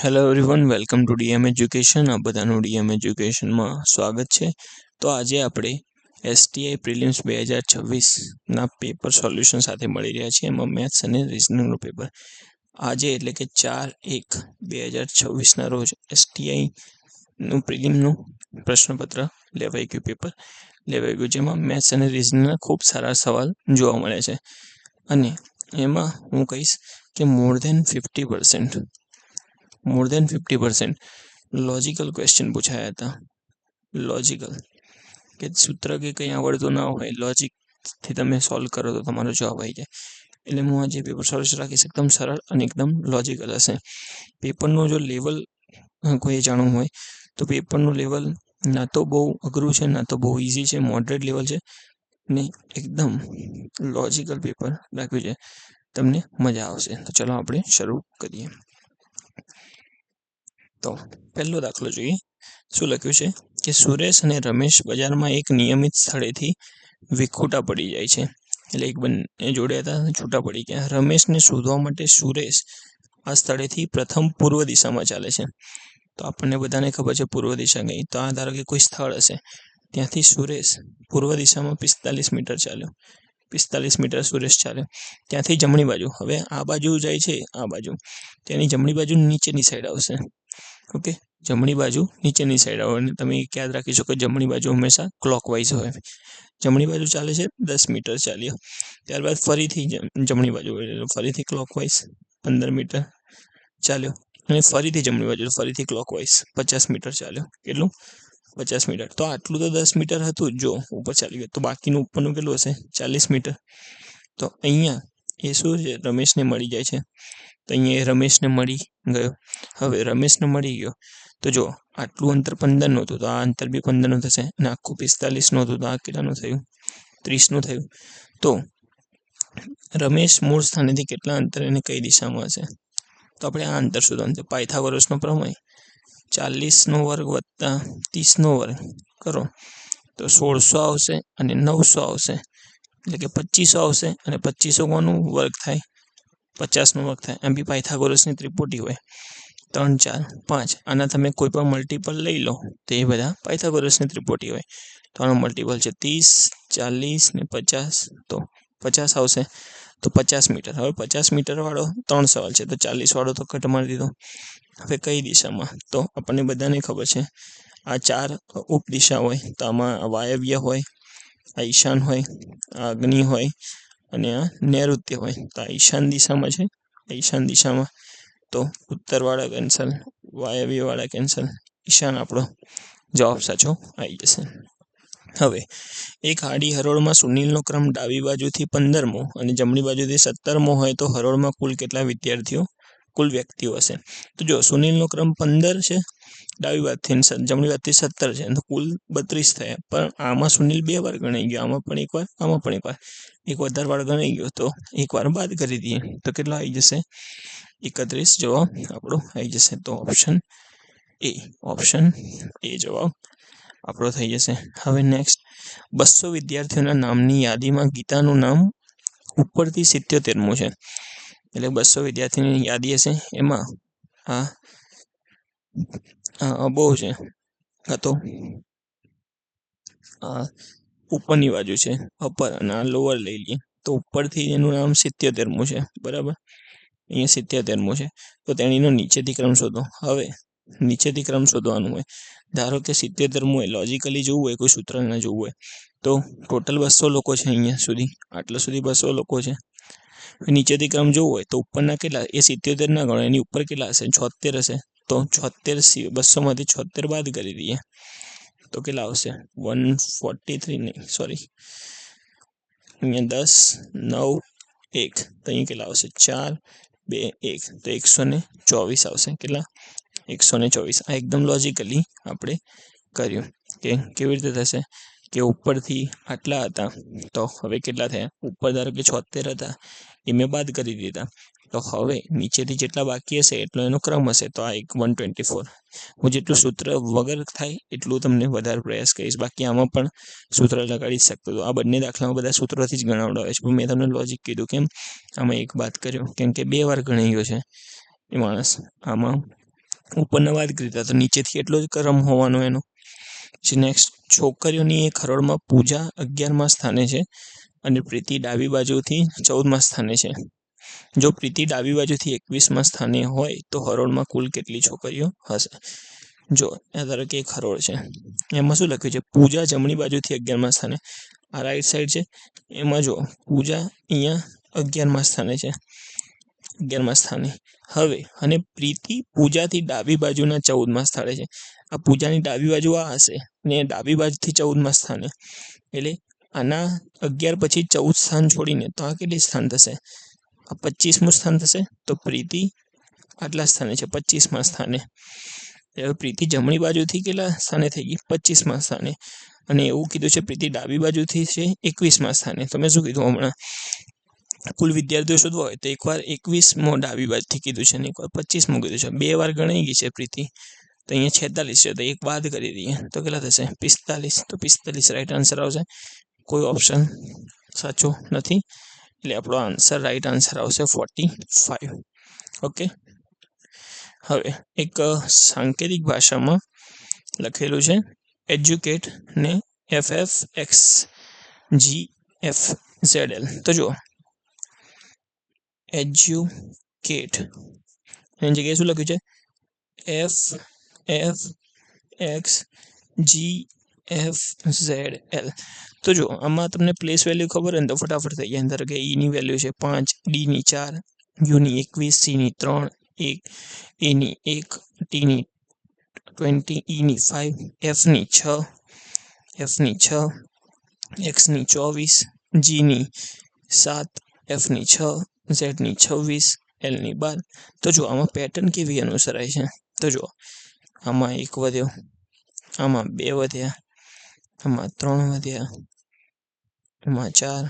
Hello everyone, welcome to DM education. આ બધાનું DM એજ્યુકેશનમાં સ્વાગત છે. તો આજે આપણે એસટીઆઈ પ્રિલિમ્સ 2026ના પેપર સોલ્યુશન સાથે મળી રહ્યા છીએ. એમાં મેથ્સ અને રિઝનિંગનું પેપર આજે એટલે કે 4/1/2026ના રોજ એસટીઆઈનું પ્રિલિમનું પ્રશ્નપત્ર લેવાઈ ગયું, પેપર લેવાઈ ગયું, જેમાં મેથ્સ અને રિઝનિંગના ખૂબ સારા સવાલ જોવા મળે છે. અને એમાં હું કહીશ કે મોર દેન 50% લોજિકલ ક્વેશ્ચન પૂછાયા હતા. લોજિકલ કે સૂત્ર કે કંઈ આવડતું ના હોય, લોજિકથી તમે સોલ્વ કરો તો તમારો જવાબ આવી જાય. એટલે હું આજે પેપર સોલ્યુશન રાખીશ, એકદમ સરળ અને એકદમ લોજિકલ હશે. પેપરનું જો લેવલ કોઈ જાણવું હોય તો પેપરનું લેવલ ના તો બહુ અઘરું છે, ના તો બહુ ઇઝી છે, મોડરેટ લેવલ છે ને એકદમ લોજિકલ પેપર રાખ્યું છે, તમને મજા આવશે. તો ચલો આપણે શરૂ કરીએ. તો પહેલો દાખલો જોઈએ. શું લખ્યું છે કે સુરેશ અને રમેશ બજારમાં એક નિયમિત સ્થળેથી વિખૂટા પડી જાય છે. એટલે એક બંને જોડે હતા, છૂટા પડી ગયા. રમેશને શોધવા માટે સુરેશ આ સ્થળેથી પ્રથમ પૂર્વ દિશામાં ચાલે છે. તો આપણને બધાને ખબર છે પૂર્વ દિશા કઈ. તો આ ધારો કે કોઈ સ્થળ હશે, ત્યાંથી સુરેશ પૂર્વ દિશામાં 45 મીટર ચાલ્યો. 45 મીટર સુરેશ ચાલ્યો. ત્યાંથી જમણી બાજુ, હવે આ બાજુ જાય છે, આ બાજુ, તેની જમણી બાજુ નીચેની સાઈડ આવશે. ઓકે, જમણી બાજુ નીચેની સાઈડ આવે. અને તમે યાદ રાખી શકો જમણી બાજુ હંમેશા ક્લોકવાઇઝ હોય. જમણી બાજુ ચાલે છે, 10 મીટર ચાલ્યો. ત્યારબાદ ફરીથી જમણી બાજુ, ફરીથી ક્લોકવાઇઝ 15 મીટર ચાલ્યો. અને ફરીથી જમણી બાજુ, ફરીથી ક્લોકવાઇઝ 50 મીટર ચાલ્યો. કેટલું? 50 મીટર. તો આટલું તો 10 મીટર હતું, જો ઉપર ચાલી ગયું. તો બાકીનું ઉપરનું કેટલું હશે? 40 મીટર. તો અહીંયા એ શું છે? રમેશને મળી જાય છે. તો અહીંયા એ રમેશને મળી ગયો. હવે રમેશને મળી ગયો તો જો આટલું અંતર 15 નું હતું, તો આ અંતર બી 15 નું થશે. અને આખું 45 નું હતું, તો આ કેટલાનું થયું? 30 નું થયું. તો રમેશ મૂળ સ્થાનેથી કેટલા અંતર અને કઈ દિશામાં હશે? તો આપણે આ અંતર શોધવાનું છે. પાયથાગોરસનો પ્રમેય 40 નો વર્ગ વત્તા 30 નો વર્ગ કરો તો 1600 આવશે અને 900 આવશે. એટલે કે 2500 આવશે. અને 2500 કોનું વર્ગ થાય? 50 નો વર્ગ થાય. એમ બી પાયથાગોરસની ત્રિપુટી હોય 3, 4, 5. આના તમે કોઈ પણ મલ્ટિપલ લઈ લો તો એ બધા પાયથાગોરસની ત્રિપુટી હોય. તો આનો મલ્ટિપલ છે 30, 40 ને 50. તો 50 આવશે. તો 50 મીટર. હવે 50 મીટર વાળો 3 સવાલ છે, તો 40 વાળો તો કટ મારી દીધો. હવે કઈ દિશામાં? તો આપણને બધાને ખબર છે આ 4 ઉપદિશા હોય. તો આમાં વાયવ્ય હોય, આ ઈશાન હોય, આ અગ્નિ હોય અને આ નૈઋત્ય હોય. તો આ ઈશાન દિશામાં છે. ઈશાન દિશામાં તો ઉત્તરવાળા કેન્સલ, વાયવ્યવાળા કેન્સલ, ઈશાન આપણો જવાબ સાચો આવી જશે. હવે એક આડી હરોળમાં સુનિલનો ક્રમ ડાબી બાજુથી 15મો અને જમણી બાજુથી 17મો હોય તો હરોળમાં કુલ કેટલા વિદ્યાર્થીઓ, કુલ વ્યક્તિઓ હશે? તો જો સુનિલનો ક્રમ 15 છે, ડાબી બાજુથી જમણી બાજુથી 17 છે, તો કુલ 32 થયા. પણ આમાં સુનિલ 2 વાર ગણાઈ ગયો, આમાં પણ એક વાર, આમાં પણ એક વાર. એક વધારે વાર ગણાઈ ગયો તો એક વાર બાદ કરી દઈએ તો કેટલા આવી જશે? 31 જવાબ આપણો આવી જશે. તો ઓપ્શન એ જવાબ આપણો થઈ જશે. હવે નેક્સ્ટ, 200 વિદ્યાર્થીઓના નામની યાદીમાં ગીતાનું નામ ઉપરથી 77મું છે. એટલે 200 વિદ્યાર્થીની યાદી હશે, એમાં આ બહુ છે, તો આ ઉપરની બાજુ છે અપર અને આ લોઅર લઈ લઈએ તો ઉપરથી એનું નામ 77મું છે, બરાબર. અહીંયા 77મું છે. તો તેણીનો નીચેથી ક્રમ શોધો. હવે નીચેથી ક્રમ શોધવાનું હોય. ધારો કે 77મું હોય, લોજિકલી જોવું હોય, કોઈ સૂત્ર ના જોવું હોય તો ટોટલ 200 લોકો છે. અહીંયા સુધી, આટલા સુધી 200 લોકો છે. નીચેથી ક્રમ જોવું હોય તો ઉપરના કેટલા? એ 77 ના ગણો, એની ઉપર કેટલા હશે? 76 હશે. તો 76, 200માંથી 76 બાદ કરી દઈએ તો કેટલા આવશે? 143 નહીં, સોરી, અહીંયા 10, 9, 1, તો અહીંયા કેટલા આવશે? 4, 2, 1, તો 124 આવશે. કેટલા? 124. આ એકદમ લોજિકલી આપણે કર્યું કે કેવી રીતે થશે કે ઉપરથી આટલા હતા તો હવે કેટલા થયા? ઉપર ધારો કે 76 હતા, એ મેં બાદ કરી દીધા. તો હવે નીચેથી જેટલા બાકી હશે એટલો એનો ક્રમ હશે. તો આ 124. હું જેટલું સૂત્ર વગર થાય એટલું તમને વધારે પ્રયાસ કરીશ. બાકી આમાં પણ સૂત્ર લગાડી શકતો હતો. આ બંને દાખલામાં બધા સૂત્રોથી જ ગણાવડાવે છે. મેં તમને લોજિક કીધું કેમ આમાં એક વાત કર્યો, કેમ કે 2 વાર ગણાઈ ગયો છે એ માણસ. આમાં ઉપરના વાત કરી તો નીચેથી એટલો જ ક્રમ હોવાનો એનો. પછી નેક્સ્ટ, છોકરીઓની એક હરોળમાં પૂજા 11મા સ્થાને છે અને પ્રીતિ ડાબી બાજુથી 14મા સ્થાને છે. જો પ્રીતિ ડાબી બાજુથી 21મા સ્થાને હોય તો હરોળમાં કુલ કેટલી છોકરીઓ હશે? જો ધારો કે એક હરોળ છે, એમાં શું લખ્યું છે? પૂજા જમણી બાજુથી 11મા સ્થાને, આ રાઈટ સાઈડ છે. એમાં જો પૂજા અહીંયા 11મા સ્થાને છે, 11મા સ્થાને. હવે અને પ્રીતિ પૂજાથી ડાબી બાજુના 14મા સ્થાને છે. આ પૂજાની ડાબી બાજુ આ હશે ને ડાબી બાજુથી 14મા સ્થાને, એટલે આના 11 પછી 14 સ્થાન છોડીને તો આ કેટલી સ્થાન થશે? આ 25મું સ્થાન થશે. તો પ્રીતિ આટલા સ્થાને છે, 25મા સ્થાને. હવે પ્રીતિ જમણી બાજુથી કેટલા સ્થાને થઈ ગઈ? 25મા સ્થાને. અને એવું કીધું છે પ્રીતિ ડાબી બાજુથી છે 21મા સ્થાને. તમે શું કીધું હમણાં? કુલ વિદ્યાર્થીઓ શોધવા હોય તો એકવાર 21મો ડાબી બાજુથી કીધું છે અને એકવાર 25મું કીધું છે. 2 વાર ગણાઈ ગઈ છે પ્રીતિ. તો અહીંયા 46 છે, તો એક બાદ કરી દઈએ તો કેટલા થશે? 45. તો 45 રાઈટ આન્સર આવશે. કોઈ ઓપ્શન સાચો નથી, એટલે આપણો આન્સર રાઈટ આન્સર આવશે 45. ઓકે. હવે એક સાંકેતિક ભાષામાં લખેલું છે એજ્યુકેટ ને FFXGFZL. તો જુઓ, એજ્યુકેટ એની જગ્યાએ શું લખ્યું છે? FFXGFZL. તો જો આમાં તમને પ્લેસ વેલ્યુ ખબર હોય ને તો ફટાફટ થઈ જાય. ધારો કે ઈની વેલ્યુ છે 5, ડીની 4, યુની 21, સીની 3, એની 1, ટીની 20, ઈની 5, એફની 6, એક્સની 24, જીની 7, એફની 6, ઝેડની 26, એલની 12. તો જો આમાં પેટર્ન કેવી અનુસરાય છે? તો જો આમાં 1 વધ્યો, આમાં 2 વધ્યા, આમાં 3 વધ્યા, આમાં 4,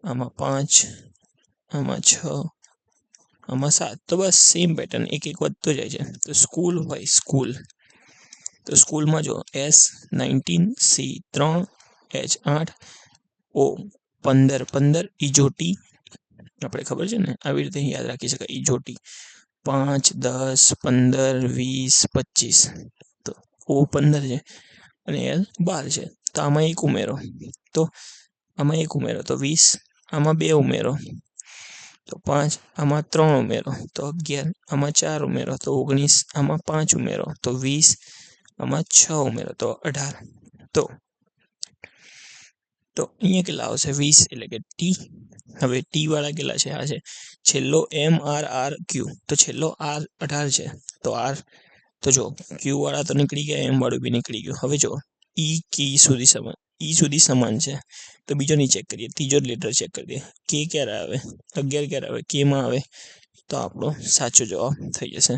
આમાં 5, આમાં 6, આમાં 7. તો બસ સેમ પેટર્ન એક વધતો જાય છે. તો સ્કૂલ હોય સ્કૂલ, તો સ્કૂલમાં જો S19, C3, H8, O15, ઈજોટી આપણે ખબર છે ને, આવી રીતે યાદ રાખી શકાય. ઈજોટી 5, 10, 15, 20, 25. તો O15 છે અને L 12 છે. તો આમાં 1 ઉમેરો, તો આમાં 1 ઉમેરો તો 20, આમાં 2 ઉમેરો તો 5, આમાં 3 ઉમેરો તો 11, આમાં 4 ઉમેરો તો 19, આમાં 5 ઉમેરો તો 20, આમાં 6 ઉમેરો તો 18. તો અહીંયા કેટલા આવશે? 20 એટલે કે ટી. હવે ટી વાળા કેટલા છે? આ છે છેલ્લો MRRQ, તો છેલ્લો R 18 છે. તો R, તો જો ક્યુ વાળા તો નીકળી ગયા, એમ વાળું બી નીકળી ગયું. હવે જો ઈ સુધી સમાન છે. તો બીજો નહીં ચેક કરીએ, ત્રીજો લેટર ચેક કરી દઈએ. કે ક્યારે આવે? 11 ક્યારે આવે? કેમાં આવે? તો આપણો સાચો જવાબ થઈ જશે.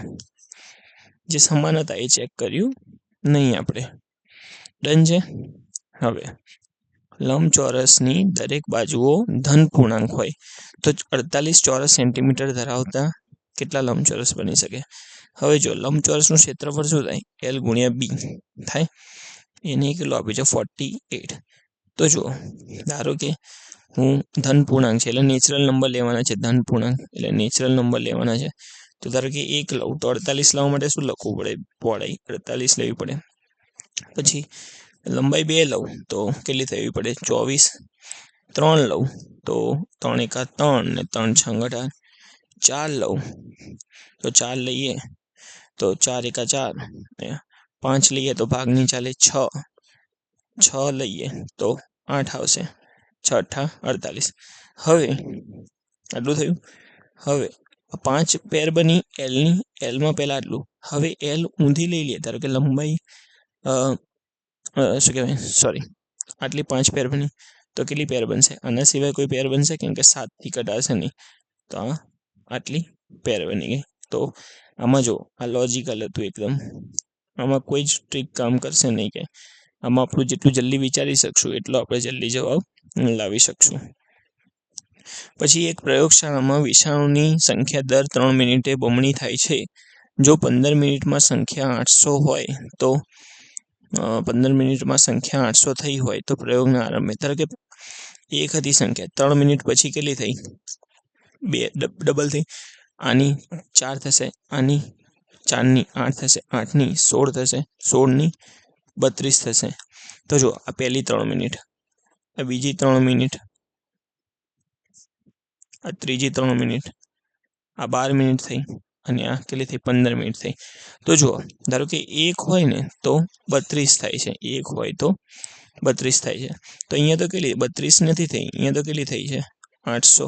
જે સમાન હતા એ ચેક કર્યું નહીં આપણે. ડન છે. હવે લંબચોરસની દરેક બાજુઓ ધન પૂર્ણાંક હોય તો 48 ચોરસ સેન્ટીમીટર ધરાવતા કેટલા લંબચોરસ બની શકે? હવે જો લંબચોરસનું ક્ષેત્રફળ શું થાય? L ગુણ્યા B થાય. એને કેટલો આપ્યું છે? 48. તો જો ધારો કે હું ધન પૂર્ણાંક છે એટલે નેચરલ નંબર લેવાના છે. ધન પૂર્ણાંક એટલે નેચરલ નંબર લેવાના છે. તો ધારો કે 1 લઉં તો 48 લાવવા માટે શું લખવું પડે? પહોળાઈ 48 લેવી પડે. પછી લંબાઈ 2 લઉં તો કેટલી થવી પડે? 24. 3 લઉં તો 3 એકા 3 ને 3 છંગ 18. 4 લઉં તો 4 લઈએ તો 4 એકા 4 ને 5 લઈએ તો ભાગની ચાલે 6. 6 લઈએ તો 8 આવશે. 6 અઠ્ઠા 48. હવે આટલું થયું. હવે 5 પેર બની એલની. એલમાં પહેલાં આટલું. હવે એલ ઊંધી લઈ લઈએ. ધારો કે લંબાઈ શું કહેવાય, સોરી, આટલી 5 પેર બની તો કેટલી પેર બનશે? આના સિવાય કોઈ પેર બનશે? કેમ કે 7થી કટાશે નહીં. તો આટલી પેર બની ગઈ. તો આમાં જો આ લોજિકલ હતું એકદમ. આમાં કોઈ જ ટ્રીક કામ કરશે નહીં. કે આમાં આપણું જેટલું જલ્દી વિચારી શકશું એટલો આપણે જલ્દી જવાબ લાવી શકશું. પછી એક પ્રયોગશાળામાં વિષાણુની સંખ્યા દર 3 મિનિટે બમણી થાય છે. જો 15 મિનિટમાં સંખ્યા 800 હોય તો 15 મિનિટમાં સંખ્યા 800 થઈ હોય તો પ્રયોગના આરંભે, ધારો કે 1 હતી સંખ્યા, 3 મિનિટ પછી કેટલી થઈ? 2 ડબલ થઈ. આની 4 થશે, આની 4ની 8 થશે, 8ની 16 થશે, 16ની 32 થશે. તો જો આ પહેલી 3 મિનિટ, આ બીજી 3 મિનિટ, આ ત્રીજી 3 મિનિટ, આ 12 મિનિટ થઈ અને આ કેટલી થઈ 15 મિનિટ થઈ. તો જુઓ, ધારો કે 1 હોય ને તો 32 થાય છે, 1 હોય તો 32 થાય છે. તો અહીંયા તો કેટલી 32 નથી થઈ, અહીંયા તો કેટલી થઈ છે 800.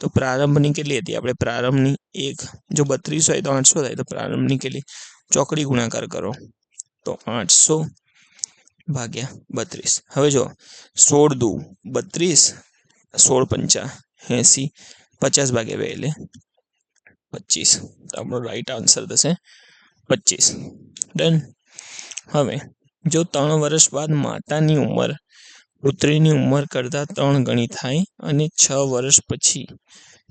તો પ્રારંભની કેટલી હતી આપણે, પ્રારંભની 1, જો 32 હોય તો 800 થાય. તો પ્રારંભની કેટલી, ચોકડી ગુણાકાર કરો તો 800 ભાગ્યા 32. હવે જો 16 દુ 32, 16 પંચા 80, 50 ભાગ્યા 2 એટલે 25. તો આપણો રાઈટ આન્સર થશે 25. ડન. હવે જો 3 વર્ષ બાદ માતાની ઉંમર પુત્રીની ઉંમર કરતાં 3 ગણી થાય અને 6 વર્ષ પછી,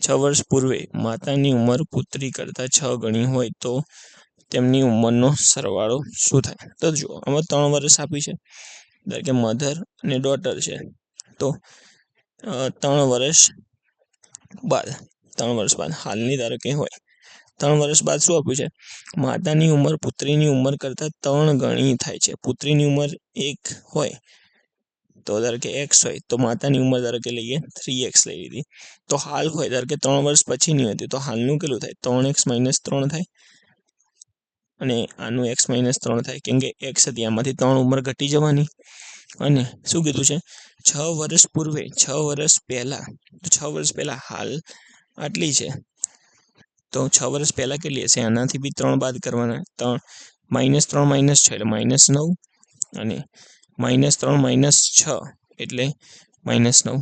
6 વર્ષ પૂર્વે માતાની ઉંમર પુત્રી કરતાં 6 ગણી હોય તો તેમની ઉંમરનો સરવાળો શું થાય? તો જુઓ, આમાં 3 વર્ષ આપી છે, ધારો કે મધર અને ડોટર છે. તો 3 વર્ષ બાદ, 3 વર્ષ બાદ હાલની ધારો કે હોય, 3 વર્ષ બાદ શું આપ્યું છે, માતાની ઉંમર પુત્રીની ઉંમર કરતાં 3 ગણી થાય છે. પુત્રીની ઉંમર 1 હોય તો ધારો કે x હોય તો માતાની ઉંમર ધારો કે લઈએ 3x લઈ લીધી. તો હાલ હોય ધારો કે 3 વર્ષ પછીની હતી તો હાલનું કેટલું થાય, 3x - 3 થાય અને આનું x - 3 થાય, કેમ કે x હતી આમાંથી 3 ઉંમર ઘટી જવાની. અને શું કીધું છે, 6 વર્ષ પૂર્વે, 6 વર્ષ પહેલા, તો 6 વર્ષ પહેલા હાલ આટલી છે. તો 6 વર્ષ પહેલા કેટલી હશે, આનાથી બી 3 બાદ કરવાના, 3 -3 - 6 એટલે -9 અને -3 - 6 એટલે -9.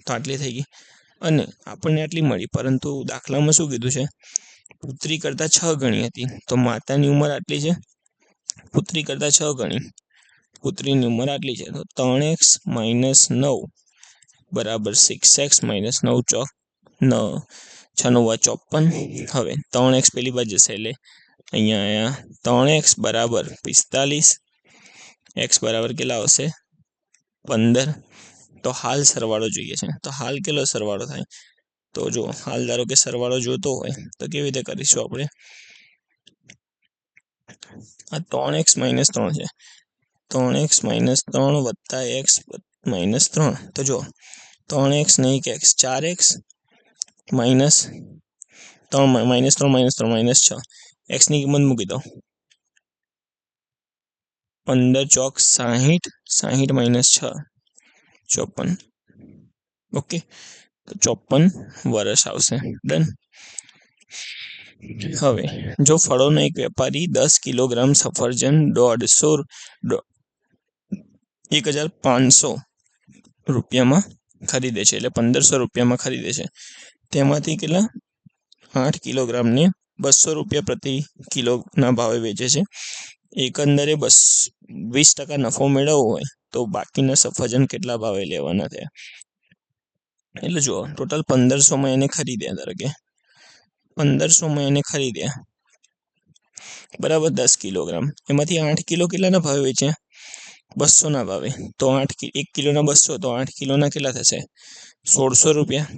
તો આટલી થઈ ગઈ અને આપણને આટલી મળી. પરંતુ દાખલામાં શું કીધું છે, પુત્રી કરતાં 6 ગણી હતી. તો માતાની ઉંમર આટલી છે, પુત્રી કરતાં 6 ગણી, પુત્રીની ઉંમર આટલી છે. તો 3x - 9 બરાબર 6x - 9 ચોક 9, 6 × 9 = 54. હવે 3x પેલી બાજુ જશે એટલે અહીંયા 3x બરાબર 45, x બરાબર કેટલા આવશે 15. તો હાલ સરવાળો જોઈએ છે. તો હાલ કેટલો સરવાળો થાય, તો જો હાલ ધારો કે સરવાળો જોતો હોય તો કેવી રીતે કરીશું આપણે, આ 3x - 3 છે, 3x - 3 વત્તા x - 3. તો જો 3x ને 1x 4x માઇનસ 3 - 6, x ની કિંમત મૂકી દો, 15 ચોક 60, 60 - 6 54. ઓકે, તો 54 વર્ષ આવશે. ડન. હવે જો ફળોનો એક વેપારી 10 કિલોગ્રામ સફરજન 1500 રૂપિયામાં ખરીદે છે, એટલે 1500 રૂપિયામાં ખરીદે છે. તેમાંથી કેટલા 8 કિલોગ્રામને 200 રૂપિયા પ્રતિ કિલોના ભાવે વેચે છે. એકંદરે 20% નફો મેળવવો હોય તો બાકીના સફરજન કેટલા ભાવે લેવાના થયા? એટલે જુઓ, ટોટલ 1500માં એને ખરીદ્યા, ધારો કે 1500માં એને ખરીદ્યા બરાબર 10 કિલોગ્રામ. એમાંથી 8 કિલો કેટલાના ભાવે વેચ્યા, 200ના ભાવે. તો 1 કિલોના 200, તો 8 કિલોના કેટલા થશે 1600 રૂપિયા,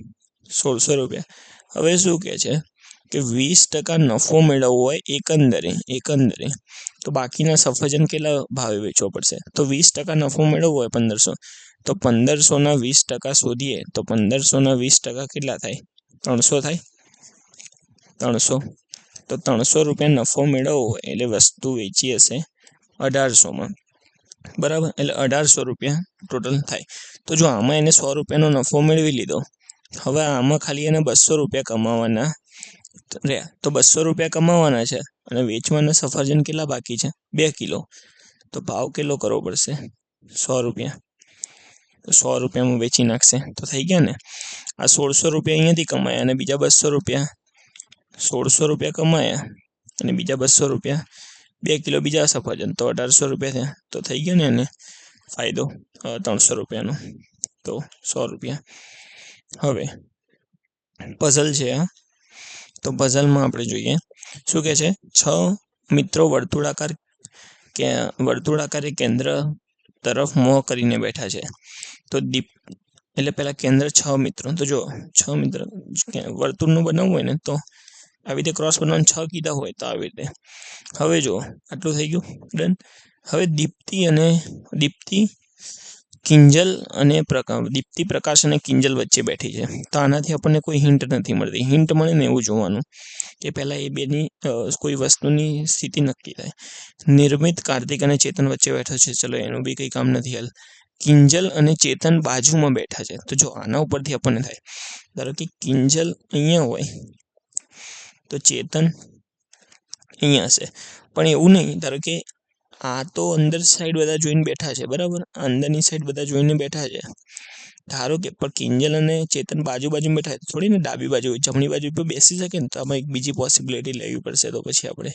1600 રૂપિયા. હવે શું કહે છે કે 20% નફો મેળવવો હોય એકંદરે, તો બાકીના સફરજન કેટલા ભાવે વેચવો પડશે? તો 20% નફો મેળવવો હોય 1500, તો 1500ના 20% શોધીએ તો 1500ના 20% કેટલા થાય, 300 થાય, 300. તો 300 રૂપિયા નફો મેળવવો હોય એટલે વસ્તુ વેચી હશે 1800માં, બરાબર. એટલે 1800 રૂપિયા ટોટલ થાય. તો જો આમાં એને 100 રૂપિયાનો નફો મેળવી લીધો. હવે આમાં ખાલી એને 200 રૂપિયા કમાવાના રહ્યા. તો 200 રૂપિયા કમાવાના છે અને વેચવાના સફરજન કેટલા બાકી છે, 2 કિલો. તો ભાવ કેટલો કરવો પડશે, 100 રૂપિયા. તો 100 રૂપિયામાં વેચી નાખશે તો થઈ ગયા ને. આ 1600 રૂપિયા અહીંયાથી કમાયા અને બીજા 200 રૂપિયા, 1600 રૂપિયા કમાયા અને બીજા 200 રૂપિયા, 2 કિલો બીજા સફરજન, તો 1800 રૂપિયા થયા. તો થઈ ગયો ને એને ફાયદો 300 રૂપિયાનો, તો 100 રૂપિયા. હવે પઝલ છે આ, તો પઝલમાં આપણે જોઈએ શું કહે છે, 6 મિત્રો વર્તુળાકારે કેન્દ્ર તરફ મોં કરીને બેઠા છે. તો એટલે પેલા કેન્દ્ર 6 મિત્રો, તો જો 6 મિત્ર વર્તુળનું બનાવવું હોય ને તો આવી રીતે ક્રોસ બનાવવાનું 6 કીધા હોય તો આવી રીતે. હવે જો આટલું થઈ ગયું, ડન. હવે દીપ્તિ કિંજલ અને દીપ્તિ પ્રકાશ અને કિંજલ વચ્ચે બેઠી છે, તો આનાથી આપણને કોઈ હિન્ટ નથી મળતી. હિન્ટ મળે ને એવું જોવાનું કે પહેલા એ બેની કોઈ વસ્તુની સ્થિતિ નક્કી થાય. નિર્મિત કાર્તિક અને ચેતન વચ્ચે બેઠો છે, ચલો એનું બી કંઈ કામ નથી હાલ. કિંજલ અને ચેતન બાજુમાં બેઠા છે, તો જો આના ઉપરથી આપણને થાય, ધારો કે કિંજલ અહીંયા હોય તો ચેતન અહીંયા હશે, પણ એવું નહીં. ધારો કે આ તો અંદર સાઈડ બધા જોઈને બેઠા છે, બરાબર, અંદરની સાઈડ બધા જોઈને બેઠા છે. ધારો કે પણ કિંજલ અને ચેતન બાજુમાં બેઠા છે, થોડી ને ડાબી બાજુ જમણી બાજુ પર બેસી શકે ને, તો આમાં એક બીજી પોસિબિલિટી લેવી પડશે. તો પછી આપણે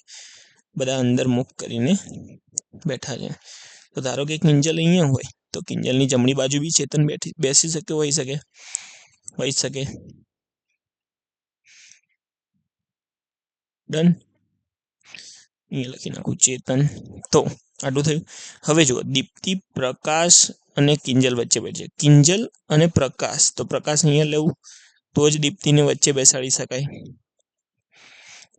બધા અંદર મુખ કરીને બેઠા છે, તો ધારો કે કિંજલ અહીંયા હોય તો કિંજલની જમણી બાજુ બી ચેતન બેસી શકે, હોઈ શકે. ડન. અહીંયા લખી નાખું ચેતન. તો આટલું થયું. હવે જુઓ, દીપ્તિ પ્રકાશ અને કિંજલ વચ્ચે બેઠે છે. કિંજલ અને પ્રકાશ, તો પ્રકાશ અહીંયા લેવું તો જ દીપ્તિને વચ્ચે બેસાડી શકાય.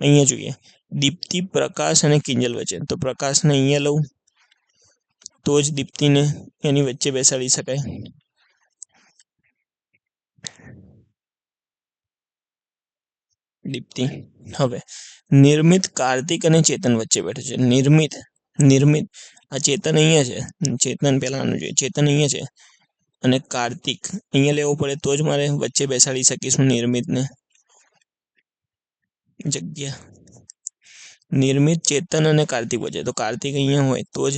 અહીંયા જોઈએ, દીપ્તિ પ્રકાશ અને કિંજલ વચ્ચે, તો પ્રકાશને અહીંયા લઉં તો જ દીપ્તિને એની વચ્ચે બેસાડી શકાય. દીપ્તિ. હવે નિર્મિત કાર્તિક અને ચેતન વચ્ચે બેઠે છે. નિર્મિત આ ચેતન અહીંયા છે, ચેતન પહેલા આનું જોઈએ, ચેતન અહીંયા છે અને કાર્તિક અહીંયા લેવો પડે તો જ મારે વચ્ચે બેસાડી શકીશું નિર્મિતને. જગ્યા નિર્મિત ચેતન અને કાર્તિક વચ્ચે, તો કાર્તિક અહીંયા હોય તો જ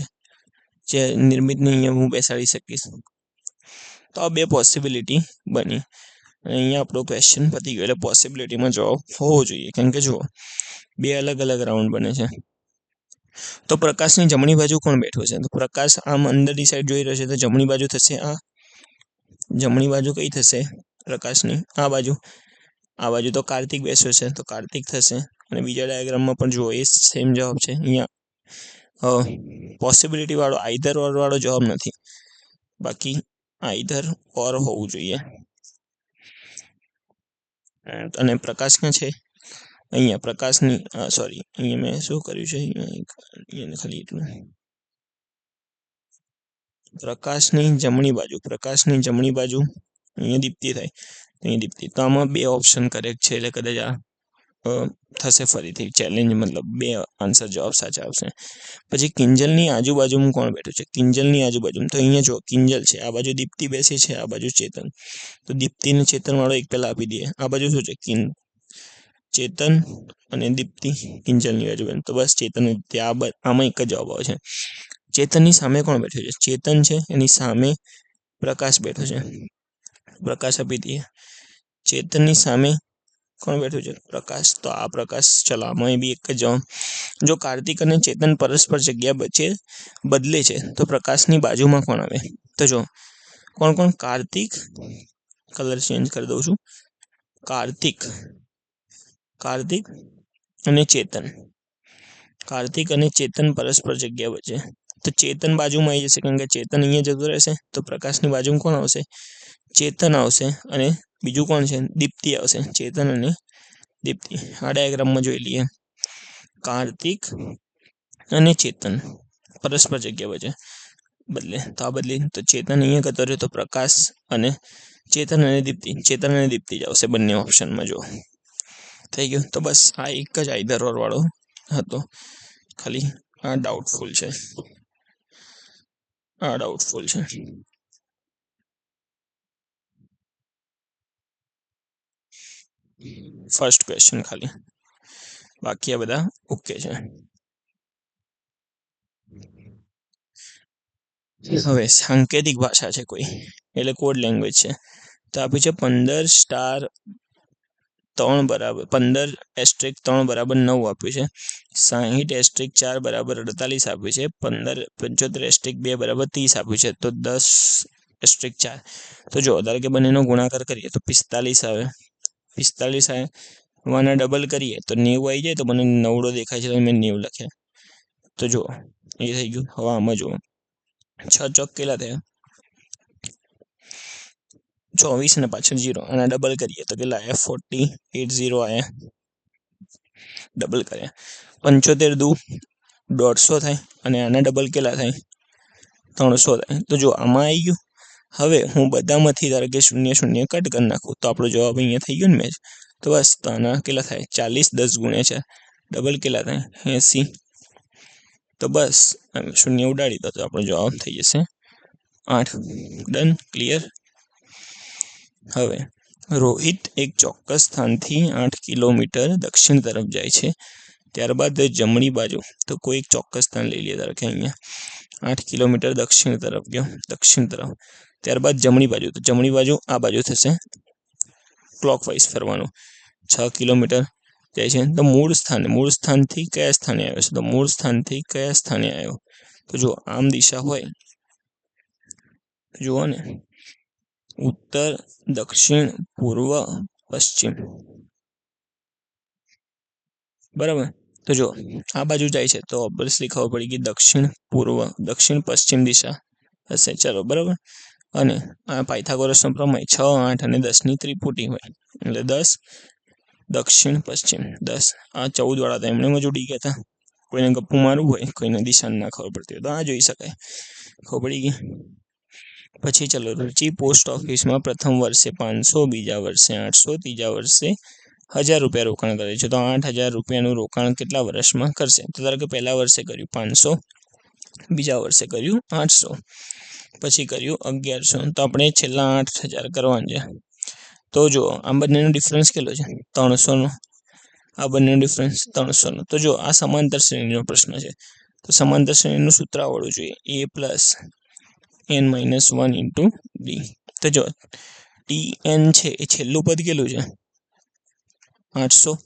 નિર્મિતને અહીંયા હું બેસાડી શકીશ. તો આ બે પોસિબિલિટી બની. અહીંયા આપણો ક્વેશ્ચન પતી ગયો, એટલે પોસિબિલિટીમાં જવાબ હોવો જોઈએ. કેમ કે જુઓ, બે અલગ અલગ રાઉન્ડ બને છે. તો પ્રકાશની જમણી બાજુ કોણ બેઠો છે? તો પ્રકાશ આમ અંદરની સાઈડ જોઈ રહ્યો છે, તો જમણી બાજુ થશે આ. જમણી બાજુ કઈ થશે પ્રકાશની? આ બાજુ. આ બાજુ તો કાર્તિક બેસ્યો છે, તો કાર્તિક થશે. અને બીજા ડાયાગ્રામમાં પણ જુઓ, એ સેમ જવાબ છે. અહીંયા પોસિબિલિટી વાળો આઈધર ઓર વાળો જવાબ નથી, બાકી આઈધર ઓર હોવું જોઈએ. અને પ્રકાશ ક્યાં છે? અહીંયા પ્રકાશની સોરી, અહીંયા મેં શું કર્યું છે, અહીંયા ખાલી એટલું, પ્રકાશની જમણી બાજુ અહીંયા દીપ્તિ થાય, અહીંયા દીપ્તિ. તો આમાં બે ઓપ્શન કરેક્ટ છે, એટલે કદાચ આ થશે ફરીથી ચેલેન્જ, મતલબ બે આન્સર જવાબ સાચા આવશે. પછી કિંજલની આજુબાજુમાં કોણ બેઠું છે? કિંજલની આજુબાજુમાં, તો અહીંયા જો કિંજલ છે, આ બાજુ દીપ્તિ બેસી છે, આ બાજુ ચેતન. તો દીપ્તિને ચેતન વાળો એક પહેલા આપી દઈએ. આ બાજુ શું છે? ચેતન અને દીપ્તિ કિંજલની આજુબાજુ, તો બસ ચેતન. આમાં એક જ જવાબ આવે છે. ચેતનની સામે કોણ બેઠું છે? ચેતન છે, એની સામે પ્રકાશ બેઠો છે, પ્રકાશ આપી દઈએ. ચેતનની સામે કોણ બેઠું છે? પ્રકાશ. તો આ પ્રકાશ, ચલો આમાં બી એક જ જવાબ. જો કાર્તિક અને ચેતન પરસ્પર જગ્યા બદલે છે, તો પ્રકાશની બાજુમાં કોણ આવે? તો જો કોણ? કાર્તિક, કલર ચેન્જ કરી દઉં છું, કાર્તિક અને ચેતન. કાર્તિક અને ચેતન પરસ્પર જગ્યા વચ્ચે, તો ચેતન બાજુમાં આવી જશે, કારણ કે ચેતન અહીંયા જતું રહેશે, તો પ્રકાશની બાજુમાં કોણ આવશે? ચેતન આવશે. અને બીજું કોણ છે? દીપ્તિ આવશે. ચેતન અને દીપ્તિ. આ ડાયાગ્રામમાં જોઈ લઈએ, કાર્તિક અને ચેતન પરસ્પર જગ્યા વચ્ચે બદલે, તો આ બદલી, તો ચેતન અહીંયા કરતો રહ્યો, તો પ્રકાશ અને ચેતન અને દીપ્તિ જ આવશે બંને ઓપ્શનમાં. જો થઈ ગયું. તો બસ આ એક જ આઈધર ઓર વાળો હતો, ખાલી આ ડાઉટફુલ છે. ફર્સ્ટ ક્વેશ્ચન ખાલી, બાકી આ બધા ઓકે છે. હવે સાંકેતિક ભાષા છે કોઈ, એટલે કોડ લેંગ્વેજ છે. તો આપ્યું છે 15*3 બરાબર 15*3 આપ્યું છે. 60*4 = 48 આપ્યું છે. 15 75/2 આપ્યું છે. તો 10*4. તો જો ધારો કે બંનેનો ગુણાકાર કરીએ તો 45 આવે. 45 આવે, આના ડબલ કરીએ તો 90 આવી જાય. તો મને નવડો દેખાય છે, મેં 90 લખ્યા. તો જો એ થઈ ગયું. હવે આમાં જુઓ, 6 ચોક કેટલા થયા? 24 અને પાછળ 0. આના ડબલ કરીએ તો કેટલા આવ્યા? 48 0 આવ્યા. डबल कर्या 75 दू 150 थाय अने आना डबल केटला थाय 300 थाय। तो जो आमां आई गयुं। हवे हूँ बधामांथी धारो के 0 0 कट कर नाखुं तो आपणो जवाब अहींया थई गयो ने मैच। तो बस तो आना केटला थाय 40 10 गुण्या 4 डबल केटला थाय 80। तो बस 0 उडाड़ी दो तो आपणो जवाब थई जशे 8। Done clear. हवे रोहित एक चौक्कस स्थानथी 8 किलोमीटर दक्षिण तरफ जाय छे। त्यारबाद जमणी बाजू तो कोई एक चौक्कस स्थान लई लीए धारो के अहींया 8 किलोमीटर दक्षिण तरफ गयो दक्षिण तरफ। त्यारबाद जमणी बाजू तो जमणी बाजू आ बाजू थशे क्लॉकवाइज फरवानुं 6 किलोमीटर जाय छे। तो मूळ स्थानथी कया स्थाने आव्यो छे तो मूळ स्थानथी कया स्थाने आव्यो तो जो आम दिशा होय जुओ ने उत्तर दक्षिण पूर्व पश्चिम बराबर। तो जो आ बाजू जाय छे तो ऑब्वियसली खबर पड़ी कि दक्षिण पूर्व दक्षिण पश्चिम दिशा हशे। चलो बराबर। अने आ पायथागोरसनो प्रमेय 6 8 अने 10 नी त्रिपुटी होय એટલે 10 दक्षिण पश्चिम 10 आ 14 वाळा तो एमणे ज उडी गया था। कोईने गप्पू मारવું હોય कोईने दिशा ना खबर पड़ती હોય तो आ જોઈ શકાય खबर पड़ी गई। પછી चलो रुचि पोस्ट ऑफिस में प्रथम वर्षे 500 बीजा वर्षे 800 तीजा वर्षे 1000 रुपया रोकाण करे छे। तो 8000 रुपयानुं रोकाण केटला वर्षमां करशे तो धारो के पहला वर्षे कर्युं 500 बीजा वर्षे कर्युं 800 पछी कर्युं 1100 तो आपणे छेल्ला 8000 करवाना छे। तो जो आ बंनेनो डिफरन्स केटलो छे 300 नो आ बंनेनो डिफरन्स 300 नो। तो जो आ समांतर श्रेणीनो प्रश्न छे तो समांतर श्रेणीनुं सूत्र आवडવું જોઈએ a plus n minus 1 into d। तो जो tn छे ए छेल्लुं पद केटલું छे 800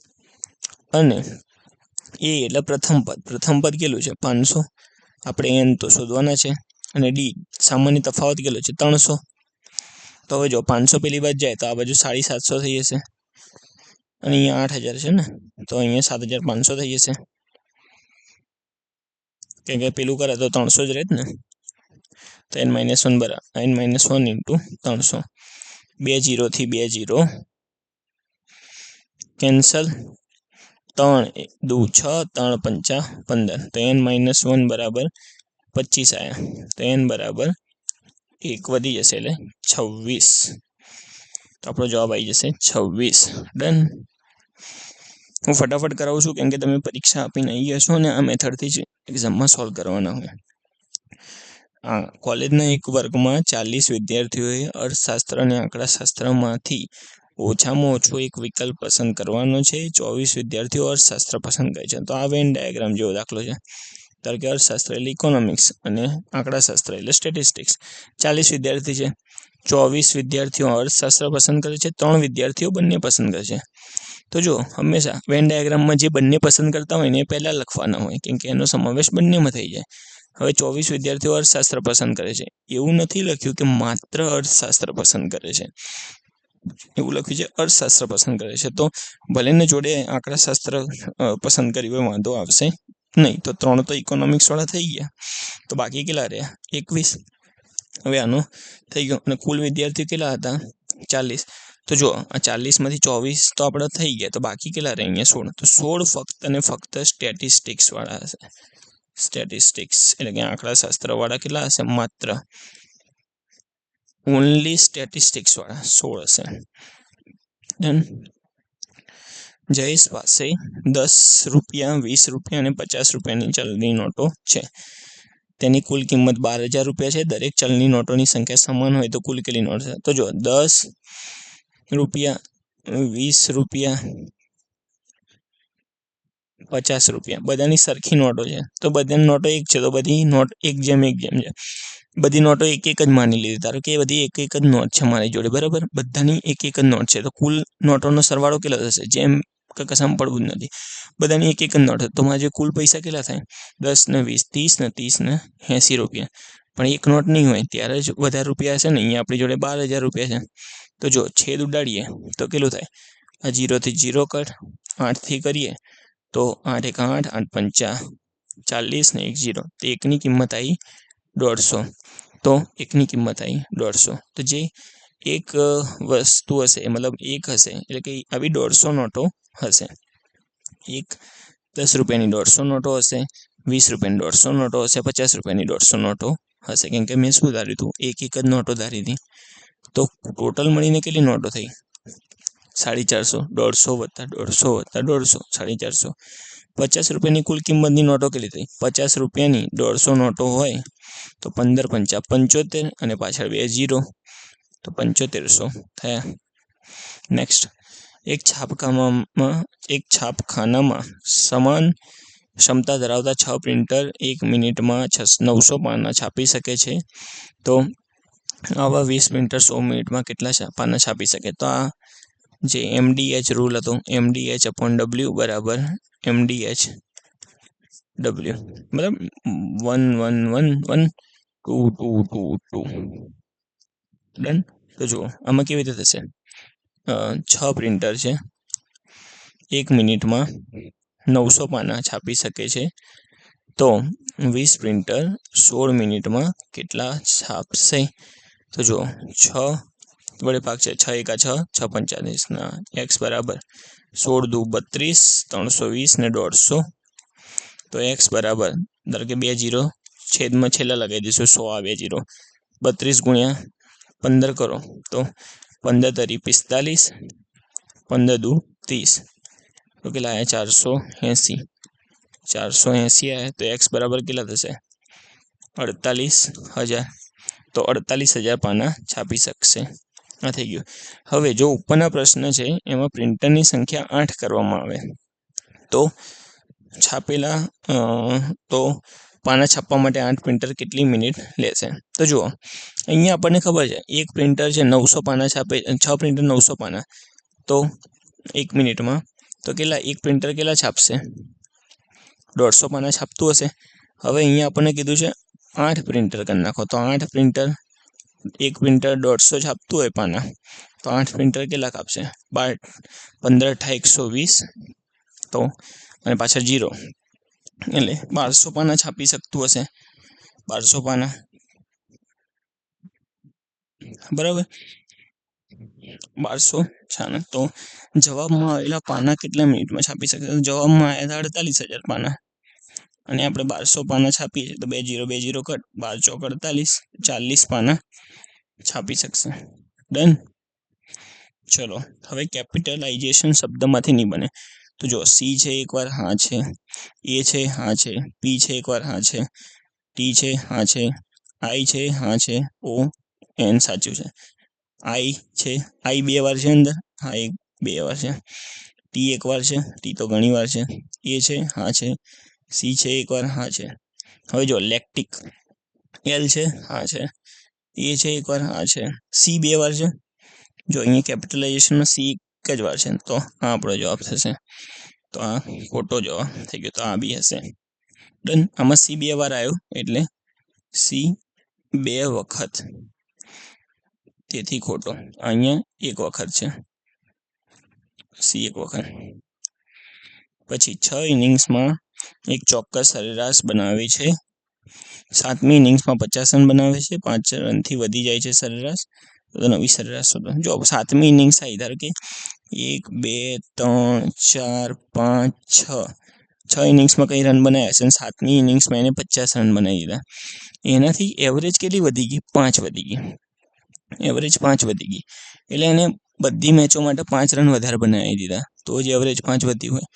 अने a એટલે प्रथम पद केटલું छे 500 આપણે n तो शोधवाना छे अने d सामान्य तफावत केटलो छे 300। तो हवे जो 500 पेली बाजु जाए तो आ बाजु 750 थई जशे अने अहींया 8000 छे ने तो अहींया 7500 थई जशे केम के पेलुं करे तो 300 ज रहेत ने। तो n माइनस 1 बराबर n माइनस 1 इंटू 300 2 0 थी 2 0 कैंसल 3 2 6 3 5 15 तो n माइनस 1 बराबर 25 आया। तो n बराबर 1 वधी जशे એટલે 26। तो आपणो जवाब आई जशे 26। डन। हूँ फटाफट करावुं छुं केम के तमे परीक्षा आपीने आई गया छो ने आ मेथडथी ज एक्जाममां सॉल्व करवाना होय। कॉलेजना एक वर्गमां 40 विद्यार्थीओए अर्थशास्त्र अने आंकड़ाशास्त्रमांथी ओछामां ओछो एक विकल्प पसंद करवानो छे। 24 विद्यार्थीओ अर्थशास्त्र पसंद करे छे। तो आ वेन डायग्राम जेवो दाखलो छे। धारो के अर्थशास्त्र एटले इकोनॉमिक्स अने आंकड़ाशास्त्र एटले स्टेटिस्टिक्स। 40 विद्यार्थी छे 24 विद्यार्थीओ अर्थशास्त्र पसंद करे छे 3 विद्यार्थीओ बंने पसंद करे छे। तो जो हमेशा वेन डायग्राम में जे बंने पसंद करता होय ने पहला लखवाना होय केम के एनो समावेश बंने में थई जाय। हवे 24 विद्यार्थीओ अर्थशास्त्र पसंद करे छे एवुं नथी लख्युं के मात्र अर्थशास्त्र पसंद करे छे एवुं लख्युं छे अर्थशास्त्र पसंद करे छे। तो भले ने जोड़े आंकड़ाशास्त्र पसंद कर्युं होय वांधो आवशे नहीं। तो 3 तो इकोनॉमिक्स वाळा थई गया तो बाकी केटला रह्या 21। हवे आनो थई गयो अने कुल विद्यार्थी केटला हता 40। तो जो आ 40 मांथी 24 तो आपड़ा थई गया तो बाकी केटला रहे अहींया 16। तो 16 फक्त अने फक्त स्टेटिस्टिक्स वाळा हशे। स्टेटिस्टिक्स एटले के आंकड़ाशास्त्र वाळा केटला हशे मात्र ओनली स्टेटिस्टिक्स वाळा 16 हशे। डन। जयेश पासे 10 रुपया 20 रुपया अने 50 रुपयानी चलनी नोटो छे। तेनी कुल किंमत 12,000 रुपया है। दरेक चलनी नोटों की संख्या समान हो तो कुल केटली नोट है तो जो 10 रुपया 20 रुपया 50 रुपया बधानी सरखी नोटो है। तो बधानी नोटो एक है तो बधी नोट एक जेम है। बधी नोटो एक ज मानी लीधी धारो के बधी एक ज नोट है मारी जोड़े बराबर बधानी एक ज नोट है। तो कुल नोटों सरवाळो केटलो थशे जेम कशामां पड़वुं ज नथी बधानी एक ज नोट है। तो मारे कुल पैसा केटला थाय 10 ने 20 30 ने 30 ने 80 रुपया पण एक नोट नहीं होय त्यारे ज वधारे रुपया हशे ने अहींया आपणी जोड़े 12,000 रुपया है। तो जो छेद उडाड़ीए तो केटलुं थाय आ 0 थी 0 कट 8 थी करीए तो 8 एक 8 8 पंचा 40 ने 1 0 तो एक नी किंमत आई 150। तो एक नी किंमत आई 150। तो जे एक वस्तु हशे मतलब एक हशे एटले के आ बी 150 नोटो हशे એક 10 રૂપિયાની 150 નોટો હશે, 20 રૂપિયાની 150 નોટો હશે, 50 રૂપિયાની 150 નોટો હશે. કેમ કે મેં શું ધાર્યું હતું, એક જ નોટો ધારી હતી. તો ટોટલ મળીને કેટલી નોટો થઈ? 450. 150 + 150 + 150 450. 50 રૂપિયાની કુલ કિંમતની નોટો કેટલી થઈ? 50 રૂપિયાની 150 નોટો હોય તો 15 × 5 = 75 અને પાછળ 2 0 તો 7500 થયા. નેક્સ્ટ, એક છાપખાનામાં સમાન ક્ષમતા ધરાવતા 6 પ્રિન્ટર 1 મિનિટમાં 900 પાના છાપી શકે છે. તો આવા 20 પ્રિન્ટર 100 મિનિટમાં કેટલા પાના છાપી શકે? તો આ જે MDH રૂલ હતો, MDH/W બરાબર MDH W મતલબ 1 1 1 1 2 2 2 2 ડન. તો જુઓ આમાં કેવી રીતે થશે, 6 પ્રિન્ટર છે, 1 મિનિટમાં 900 પાના છાપી શકે છે. તો 20 પ્રિન્ટર 16 મિનિટમાં કેટલા છાપશે? તો જુઓ 6 વડે ભાગ છે, 6 × 6 = 6 × 45 x બરાબર 16 × 2 = 32, 320 ને 150. તો x બરાબર ધારો કે 2 0 છેદમાં છેલ્લા લગાવી દઈશું, 100 આવે 0, 32 × 15 કરો તો 15 તરી 45, 15 દુ 30, તો કેટલા આવ્યા? 480. 480 આવ્યા. તો x બરાબર કેટલા થશે? 48,000. તો 48,000 પાના છાપી શકશે. આ થઈ ગયું. હવે જો ઉપરના પ્રશ્ન છે એમાં પ્રિન્ટરની સંખ્યા 8 કરવામાં આવે તો છાપેલા તો પાના છાપવા માટે 8 પ્રિન્ટર કેટલી મિનિટ લેશે? તો જુઓ અહીંયા આપણને ખબર છે એક પ્રિન્ટર છે 900 પાના છાપે, 6 પ્રિન્ટર 900 પાના, તો 1 મિનિટમાં તો કેટલા એક પ્રિન્ટર કેટલા છાપશે? 150 પાના છાપતું હશે. હવે અહીંયા આપણને કીધું છે 8 પ્રિન્ટર કરી નાખો. તો 8 પ્રિન્ટર, એક પ્રિન્ટર 150 છાપતું હોય પાના, તો 8 પ્રિન્ટર કેટલા કાપશે? 15 × 8 = 120, તો અને પાછળ 0 એટલે 1200 પાના છાપી શકતું હશે. 1200 પાના બરાબર, 1296. તો જવાબમાં આવેલા પાના કેટલા મિનિટમાં છાપી શકે? જવાબમાં આવ્યા 48,000 પાના અને આપણે 1200 પાના છાપીએ તો 2 0 2 0 કટ, 12 × 4 = 48, 40 પાના છાપી શકશે. ડન. ચલો હવે કેપિટલાઇઝેશન શબ્દમાંથી નહીં બને. તો જો C છે એકવાર હા છે, A છે હા છે, P છે એકવાર હા છે, T છે હા છે, I છે હા છે, O N સાચું છે, I છે, I 2 વાર છે અંદર, હા 2 વાર છે, T એકવાર છે, T તો ઘણી વાર છે, A છે હા છે, C છે એકવાર હા છે. હવે જો લેક્ટિક, L છે હા છે, A છે એકવાર હા છે, C 2 વાર છે. જો અહીંયા કેપિટલાઇઝેશનમાં C એક જ વાર છે, તો આ આપણો જવાબ થશે. તો આ ખોટો જવાબ થઈ ગયો. તો આ બી હશે. ડન. આમાં C 2 વાર આવ્યો એટલે C 2 વખત, તેથી ખોટો. અહીંયા 1 વખત છે, C 1 વખત. પછી 6 ઇનિંગ્સમાં એક ચોક્કસ સરેરાશ બનાવે છે. 7મી ઇનિંગ્સમાં 50 રન બનાવે છે, 5 રનથી વધી જાય છે સરેરાશ, તો નવી સરેરાશ શોધો. જો 7મી ઇનિંગ્સ આવી, ધારો કે 1 2 3 4 5 6 ઇનિંગ્સમાં કઈ રન બનાવ્યા છે અને 7મી ઇનિંગ્સમાં એને 50 રન બનાવી દીધા. એનાથી એવરેજ કેટલી વધી ગઈ? 5 વધી ગઈ. એવરેજ 5 વધી ગઈ એટલે એને બધી મેચો માટે 5 રન વધારે બનાવી દીધા, તો જ એવરેજ 5 વધી હોય.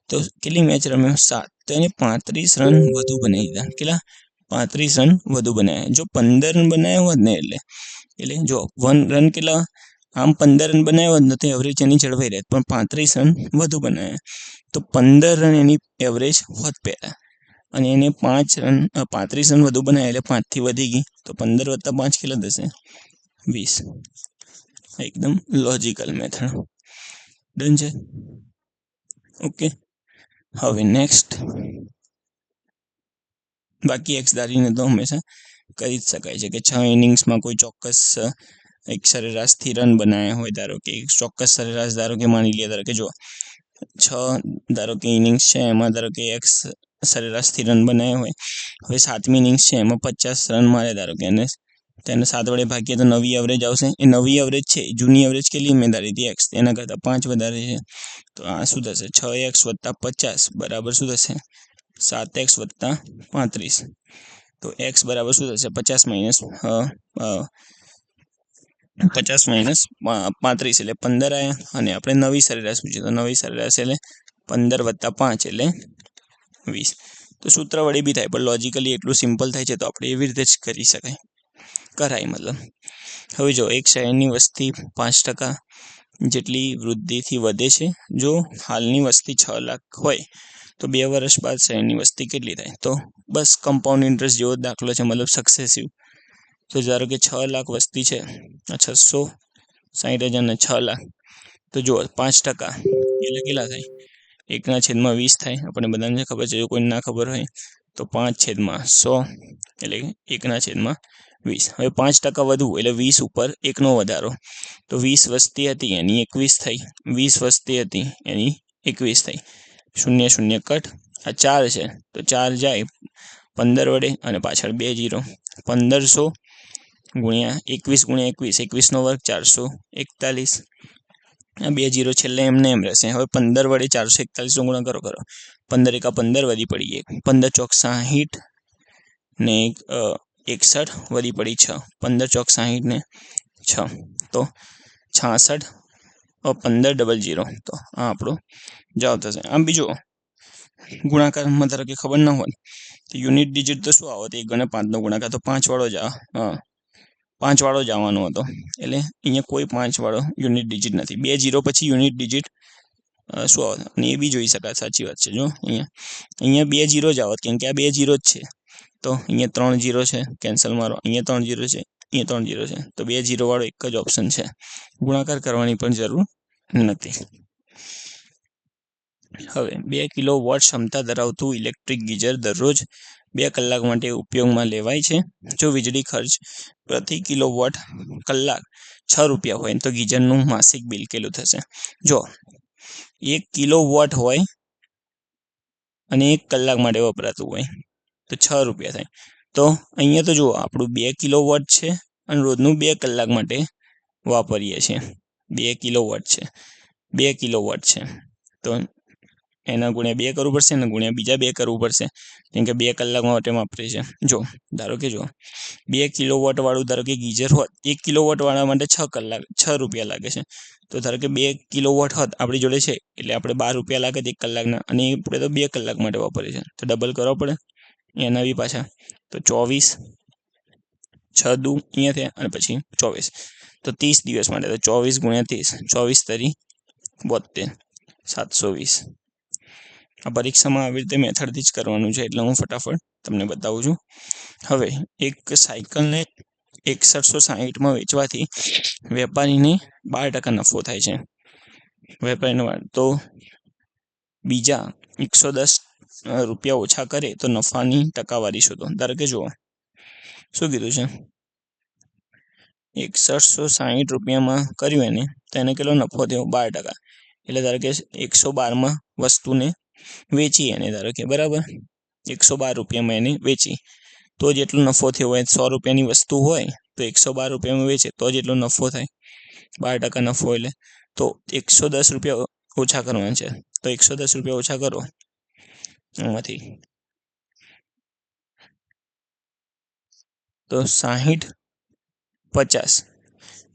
તો કેટલી મેચ રમ્યો? 7, તો એને 35 રન વધુ બનાવી દીધા. કેટલા? 35 રન વધુ બનાવ્યા. જો 15 રન બનાવ્યા હોત ને એટલે જો 1 રન કેટલા, આમ 15 રન બનાવ્યા હોત ને તો એવરેજ એની જળવાઈ રહેત, પણ 35 રન વધુ બનાવ્યા તો 15 રન એની એવરેજ હોત પહેલા, અને એને 5 રન 35 રન વધુ બનાવ્યા એટલે 5 થી વધી ગઈ, તો 15 + 5 કેટલા થશે? 20. એકદમ લોજિકલ મેથડ. ડન છે. ઓકે. હવે નેક્સ્ટ, બાકી એક્સ ધારીને તો હંમેશા કરી જ શકાય છે કે 6 ઇનિંગ્સમાં કોઈ ચોક્કસ એક સરેરાશથી રન બનાવ્યા હોય. ધારો કે ચોક્કસ સરેરાશ, ધારો કે માની લઈએ, ધારો કે જો 6 ધારો કે ઇનિંગ્સ છે, એમાં ધારો કે એક્સ સરેરાશથી રન બનાવ્યા હોય. હવે 7મી ઇનિંગ્સ છે, એમાં 50 રન મારે ધારો કે, અને તેને 7 વડે ભાગીએ તો નવી એવરેજ આવશે. એ નવી એવરેજ છે જૂની એવરેજ કેટલી ઉમેદારી હતી x, એના કરતાં 5 વધારે છે. તો આ શું થશે 6x + 50 બરાબર શું થશે 7x + 35. તો x બરાબર શું થશે 50 - 35 એટલે 15 આવ્યા. અને આપણે નવી સરેરાશ પૂછી તો નવી સરેરાશ એટલે 15 + 5 એટલે 20. તો સૂત્ર વડે બી થાય પણ લોજિકલી એટલું સિમ્પલ થાય છે તો આપણે એવી રીતે જ કરી શકાય, કરાય મતલબ. હવે જો એક શહેરની વસ્તી 5% જેટલી વૃદ્ધિથી વધે છે. જો હાલની વસ્તી 6 લાખ હોય તો 2 વર્ષ બાદ શહેરની વસ્તી કેટલી થાય? તો બસ કમ્પાઉન્ડ ઇન્ટરેસ્ટ જેવો દાખલો છે, મતલબ સક્સેસિવ. તો ધારો કે 6 લાખ વસ્તી છે, 660,000 ને 6 લાખ. તો જો 5% એટલે કેટલા થાય? 1/20 થાય. આપણે બધાને ખબર છે, જો કોઈને ના ખબર હોય તો 5/100 એટલે 1/20. હવે 5% વધવું એટલે 20 ઉપર 1નો વધારો. તો 20 વસ્તી હતી એની 21 થઈ, 20 વસ્તી હતી એની 21 થઈ. 0 0 કટ. આ 4 છે તો 4 જાય 15 વડે અને પાછળ 2 0. 1500 ગુણ્યા 21 × 21, 21નો વર્ગ 441. આ 2 0 છેલ્લે એમને એમ રહેશે. હવે 15 વડે 441 નો ગુણાકાર કરો. 15 × 15 વધી પડી 1, 15 ચોક 60 ને 61 વધી પડી 6, 15 ચોક 60 ને 6 તો 66 15 00. તો આ આપણો જવાબ થશે. આમ બીજો ગુણાકારમાં ધારો કે ખબર ના હોય તો યુનિટ ડિજિટ તો શું આવત? 1 અને 5નો ગુણાકાર તો 5 વાળો જ 5 વાળો જ આવવાનો હતો. એટલે અહીંયા કોઈ 5 વાળો યુનિટ ડિજિટ નથી. 2 0 પછી યુનિટ ડિજિટ શું આવત? અને એ બી જોઈ શકાય, સાચી વાત છે. જો અહીંયા 2 0 જ આવત, કેમ કે આ 2 0 જ છે. તો અહીંયા 3 0 છે, કેન્સલ મારો. અહીંયા 3 0 છે, અહીંયા 3 0 છે. તો 2 0 વાળો એક જ ઓપ્શન છે. ગુણાકાર કરવાની પણ જરૂર નથી. હવે 2 કિલોવોટ ક્ષમતા ધરાવતું ઇલેક્ટ્રિક ગીઝર દરરોજ 2 કલાક માટે ઉપયોગમાં લેવાય છે. જો વીજળી ખર્ચ પ્રતિ કિલોવોટ કલાક 6 રૂપિયા હોય તો ગીઝરનું માસિક બિલ કેટલું થશે? જો 1 કિલોવોટ હોય અને 1 કલાક માટે વપરાતું હોય તો 6 રૂપિયા થાય. તો અહીંયા તો જુઓ આપણું 2 કિલોવોટ છે અને રોજનું 2 કલાક માટે વાપરીએ છીએ. 2 કિલોવોટ છે, 2 કિલોવોટ છે તો એના ગુણ્યા 2 કરવું પડશે ને ગુણ્યા બીજા 2 કરવું પડશે, કેમ કે 2 કલાક માટે વાપરીએ છીએ. જો ધારો કે 2 કિલોવોટ વાળું ધારો કે ગીઝર હોત, 1 કિલોવોટ વાળા માટે 6 રૂપિયા લાગે છે. તો ધારો કે 2 કિલોવોટ હોત આપણી જોડે છે એટલે આપણે 12 રૂપિયા લાગે 1 કલાકના, અને આપણે તો 2 કલાક માટે વાપરીએ છીએ તો ડબલ કરવા પડે એના બી પાછા. તો 24 6 દુ અહીંયા થયા અને પછી 24 તો 30 દિવસ માટે. તો 24 × 30, 24 તરી 72, 720. આ પરીક્ષામાં આવી રીતે મેથડથી જ કરવાનું છે એટલે હું ફટાફટ તમને બતાવું છું. હવે એક સાયકલને 6160માં વેચવાથી વેપારીને 12% નફો થાય છે. વેપારીને તો બીજા 110 રૂપિયા ઓછા કરે તો નફાની ટકાવારી શોધો. ધારો કે જુઓ શું કીધું છે, 6160 રૂપિયામાં કર્યું એને તો એને કેટલો નફો થયો? 12%. એટલે ધારો કે 112માં વસ્તુને વેચી એને, ધારો કે બરાબર 112 રૂપિયામાં એને વેચી તો જ એટલો નફો થયો હોય. 100 રૂપિયાની વસ્તુ હોય તો 112 રૂપિયામાં વેચે તો જ એટલો નફો થાય, 12% નફો. એટલે તો 110 રૂપિયા ઓછા કરવાના છે. તો 110 રૂપિયા ઓછા કરો એમાંથી તો 60 50,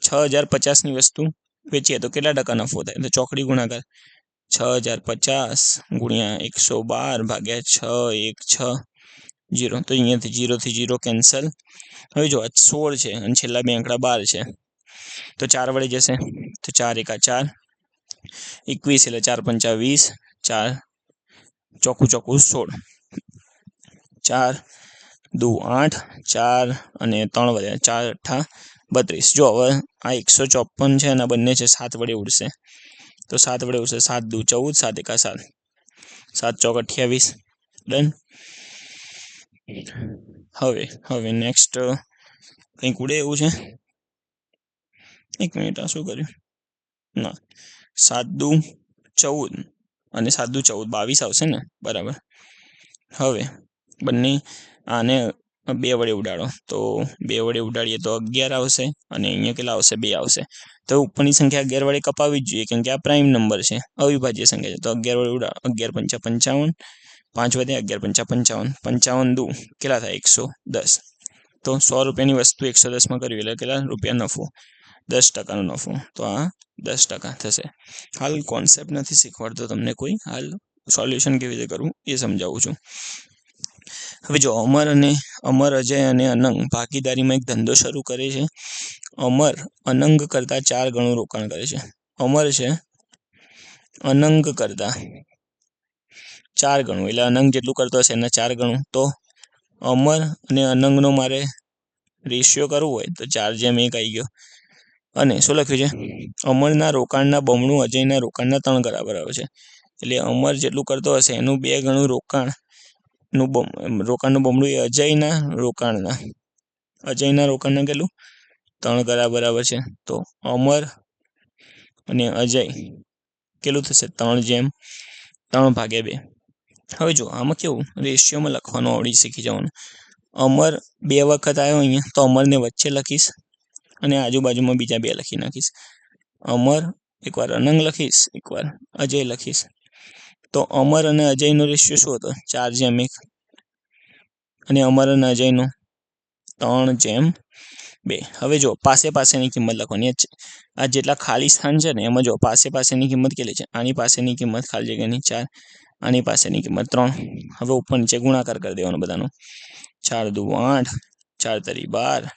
6050ની વસ્તુ વેચીએ તો કેટલા ટકા નફો થાય? તો ચોકડી ગુણાકાર 6050 ગુણ્યા 112 ભાગ્યા 6 1 6 0. તો અહીંયાથી 0 થી 0 કેન્સલ. હવે જો 16 છે અને છેલ્લા બે આંકડા 12 છે તો 4 વડે જશે. તો 4 × 4 21 એટલે 4 × 5 20, 4 ચોખ્ખું 16, 4 દુ 8, 4 અને 3 વધ્યા 4 8 32. જો હવે આ 154 છે અને બંને છે 7 વડે ઉડશે તો 7 વડે ઉડશે. 7 દુ 14, 7 × 7, 7 ચોક 28. ડન. હવે નેક્સ્ટ કંઈક ઉડે એવું છે. 1 મિનિટ, આ શું કર્યું? ના, 7 દુ 14 અને 7 દુ 14, 22 આવશે ને? બરાબર. હવે બંને આને 2 વડે ઉડાડો તો 2 વડે ઉડાડીએ તો 11 આવશે અને અહીંયા કેટલા આવશે 2 આવશે તો ઉપરની સંખ્યા 11 વડે કપાવી જ જોઈએ કેમ કે આ પ્રાઇમ નંબર છે અવિભાજ્ય સંખ્યા છે તો 11 વડે ઉડાડો 11 પંચા 55 5 વધે 11 પંચા 55 55 દુ કેટલા થાય 110 તો 100 રૂપિયાની વસ્તુ 110માં કરવી એટલે કેટલા રૂપિયા નફો 10% નફો તો આ 10% થશે હાલ કોન્સેપ્ટ નથી શીખવાડતો તમને કોઈ હાલ સોલ્યુશન કેવી રીતે કરવું એ સમજાવું છું હવે જો અમર અજય અને અનંગ ભાગીદારીમાં એક ધંધો શરૂ કરે છે અમર અનંગ કરતા 4 ગણું રોકાણ કરે છે અમર છે અનંગ કરતા 4 ગણું એટલે અનંગ જેટલું કરતો હશે એના 4 ગણું તો અમર અને અનંગનો મારે રેશિયો કરવો હોય તો 4:1 આવી ગયો અને શું લખ્યું છે અમરના રોકાણના બમણું અજયના રોકાણના 3 ગણા બરાબર છે એટલે અમર જેટલું કરતો હશે એનું 2 ગણું રોકાણનું બમણું એ અજયના રોકાણના કેટલું 3 ગણા બરાબર છે તો અમર અને અજય કેટલું થશે 3/2 હવે જો આમાં કેવું રેશિયોમાં લખવાનું આવડી શીખી જવાનું અમર 2 વખત આવ્યો અહીંયા તો અમરને વચ્ચે લખીશ અને આજુબાજુમાં બીજા 2 લખી નાખીશ અમર એકવાર અનંગ લખીશ એકવાર અજય લખીશ તો અમર અને અજયનો રેશિયો શું હતો 4:1 અને અમર અને અજયનો 3:2 હવે જો પાસેની કિંમત લખવાની આ જેટલા ખાલી સ્થાન છે ને એમાં જો પાસેની કિંમત કેટલી છે આની પાસેની કિંમત ખાલી જગ્યાની 4 આની પાસેની કિંમત 3 હવે ઉપર નીચે ગુણાકાર કરી દેવાનો બધાનો 4 દુ 8 4 તરી 12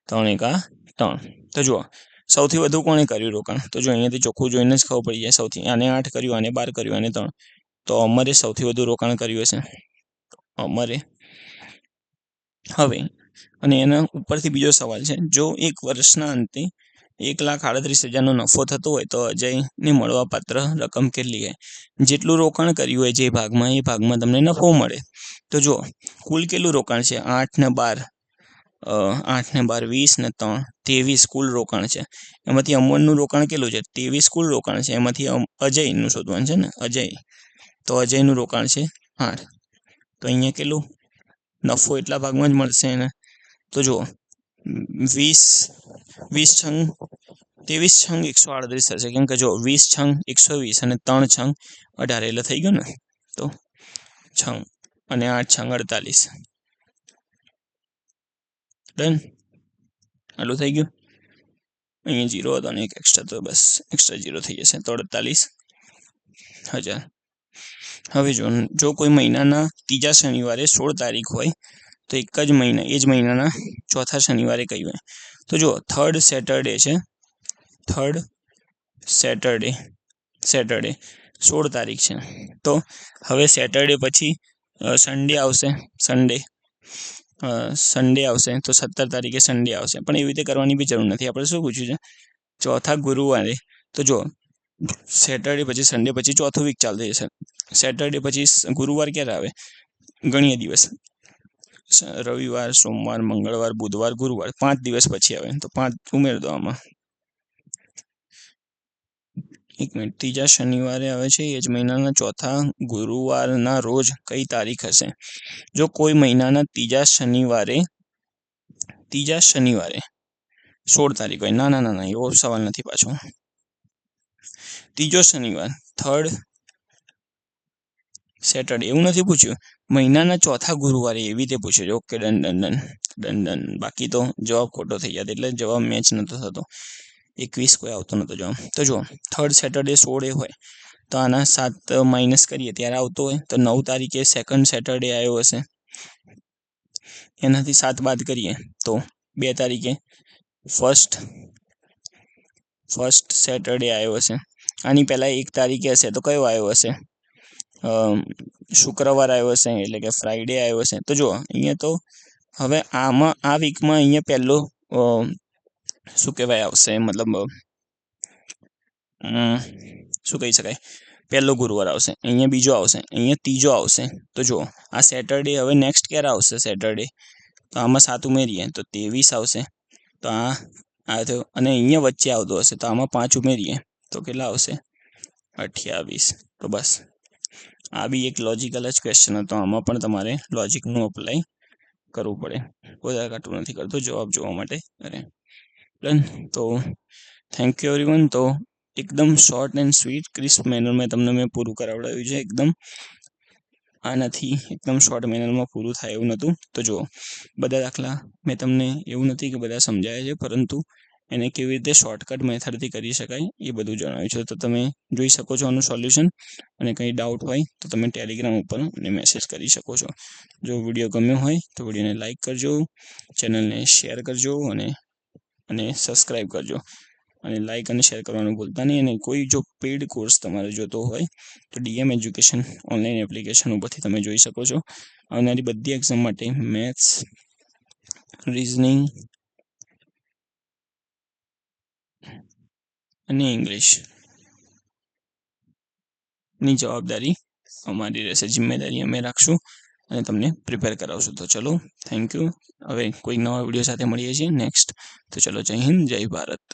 3 એકા 3 તો જુઓ સૌથી વધુ કોણે કર્યું રોકાણ તો જો અહીંયાથી ચોખ્ખું જોઈને જ ખબર પડી જાય સૌથી આને 8 કર્યું આને 12 કર્યું આને 3 તો અમરે સૌથી વધુ રોકાણ કર્યું હશે અમરે હવે અને એના ઉપરથી બીજો સવાલ છે જો એક વર્ષના અંતે 1,38,000નો નફો થતો હોય તો અજયને મળવા પાત્ર રકમ કેટલી છે જેટલું રોકાણ કર્યું હોય જે ભાગમાં એ ભાગમાં તમને નફો મળે તો જો કુલ કેટલું રોકાણ છે 8 ને 12 20 ને 3 23 કુલ રોકાણ છે એમાંથી અમરનું રોકાણ કેટલું છે 23 કુલ રોકાણ છે એમાંથી અજયનું શોધવાનું છે ને અજય તો અજયનું રોકાણ છે 8 તો અહીંયા કેટલું નફો એટલા ભાગમાં જ મળશે એને તો જુઓ 23 છંગ 138 થશે કેમ કે જો 20 છંગ 120 અને 3 છંગ 18 એટલે થઈ ગયું ને તો છંગ અને 8 છંગ 48 ડન આટલું થઈ ગયું અહીંયા 0 હતો અને એક એક્સ્ટ્રા તો બસ એક્સ્ટ્રા 0 થઈ જશે તો 48,000 હવે જો કોઈ મહિનાના ત્રીજા શનિવારે 16 તારીખ હોય તો એક જ મહિના એ જ મહિનાના ચોથા શનિવારે કયું હોય તો જો થર્ડ સેટરડે 16 તારીખ છે તો હવે સેટરડે પછી સન્ડે આવશે તો 17 તારીખે સન્ડે આવશે પણ એવી રીતે કરવાની બી જરૂર નથી આપણે શું પૂછ્યું છે ચોથા ગુરુવારે તો જો સેટરડે પછી સન્ડે પછી ચોથું વીક ચાલુ થઈ જશે સેટરડે પછી ગુરુવાર ક્યારે આવે ગણીએ દિવસ રવિવાર સોમવાર મંગળવાર બુધવાર ગુરુવાર 5 દિવસ પછી આવે તો 5 ઉમેર દો આમાં એક મિનિટ ત્રીજા શનિવારે આવે છે એ જ મહિનાના ચોથા ગુરુવારના રોજ કઈ તારીખ હશે જો કોઈ મહિનાના ત્રીજા શનિવારે 16 તારીખ હોય ના એવો સવાલ નથી પાછો ત્રીજો શનિવાર થર્ડ સેટરડે એવું નથી પૂછ્યું મહિનાના ચોથા ગુરુવારે એવી રીતે પૂછ્યું ઓકે ડન બાકી તો જવાબ ખોટો થઈ જાય એટલે જવાબ મેચ નતો થતો 21 કોઈ આવતો નતો જવાબ તો જો થર્ડ સેટરડે 16 હોય તો આના 7 માઇનસ કરીએ ત્યારે આવતો હોય તો 9 તારીખે સેકન્ડ સેટરડે આવ્યો હશે એનાથી 7 બાદ કરીએ તો 2 તારીખે ફર્સ્ટ સેટરડે આવ્યો હશે આની પહેલા 1 તારીખે હશે તો કયો આવ્યો હશે શુક્રવાર આવ્યો હશે એટલે કે ફ્રાઈડે આવ્યો હશે તો જો અહીંયા તો હવે આમાં આ વીકમાં અહીંયા પહેલો શું કહેવાય આવશે મતલબ શું કહી શકાય પહેલો ગુરુવાર આવશે અહીંયા બીજો આવશે અહીંયા ત્રીજો આવશે તો જો આ સેટરડે હવે નેક્સ્ટ ક્યારે આવશે સેટરડે તો આમાં 7 ઉમેરીએ તો 23 આવશે તો આ થયો અને અહીંયા વચ્ચે આવતો હશે તો આમાં 5 ઉમેરીએ તો કેટલા આવશે 28 તો બસ આ બી એક લોજિકલ જ ક્વેશ્ચન હતો આમાં પણ તમારે લોજિકનું અપ્લાય કરવું પડે. વધારે કાઢવું નથી કરતો જવાબ જોવા માટે. અરે ડન. તો થેન્ક યુ એવરીવન. તો એકદમ શોર્ટ એન્ડ સ્વીટ ક્રિસ્પ મેનરમાં તમને મેં પૂરું કરાવડાવ્યું છે. આનાથી એકદમ શોર્ટ મેનરમાં પૂરું થાય એવું નહોતું. તો જુઓ, બધા દાખલા મેં તમને એવું નથી કે બધા સમજાયા છે, પરંતુ એને કેવી રીતે શોર્ટકટ મેથડથી કરી શકાય એ બધું જણાવ્યું છે. તો તમે જોઈ શકો છો આનું સોલ્યુશન, અને કંઈ ડાઉટ હોય તો તમે ટેલિગ્રામ ઉપર મને મેસેજ કરી શકો છો. જો વિડીયો ગમ્યો હોય તો વિડીયોને લાઇક કરજો, ચેનલને શેર કરજો અને સબસ્ક્રાઈબ કરજો. અને લાઇક અને શેર કરવાનું ભૂલતા નહીં. અને કોઈ જો પેઇડ કોર્સ તમારે જોતો હોય તો ડીએમ એજ્યુકેશન ઓનલાઈન એપ્લિકેશન ઉપરથી તમે જોઈ શકો છો. આવનારી બધી એક્ઝામ માટે મેથ્સ, રીઝનિંગ અને ઇંગ્લિશની જવાબદારી અમારી રહેશે, જિમ્મેદારી અમે રાખશું અને તમને પ્રિપેર કરાવશું. તો ચલો, થેન્ક યુ. હવે કોઈ નવા વિડીયો સાથે મળીએ છીએ નેક્સ્ટ. તો ચલો, જય હિન્દ, જય ભારત.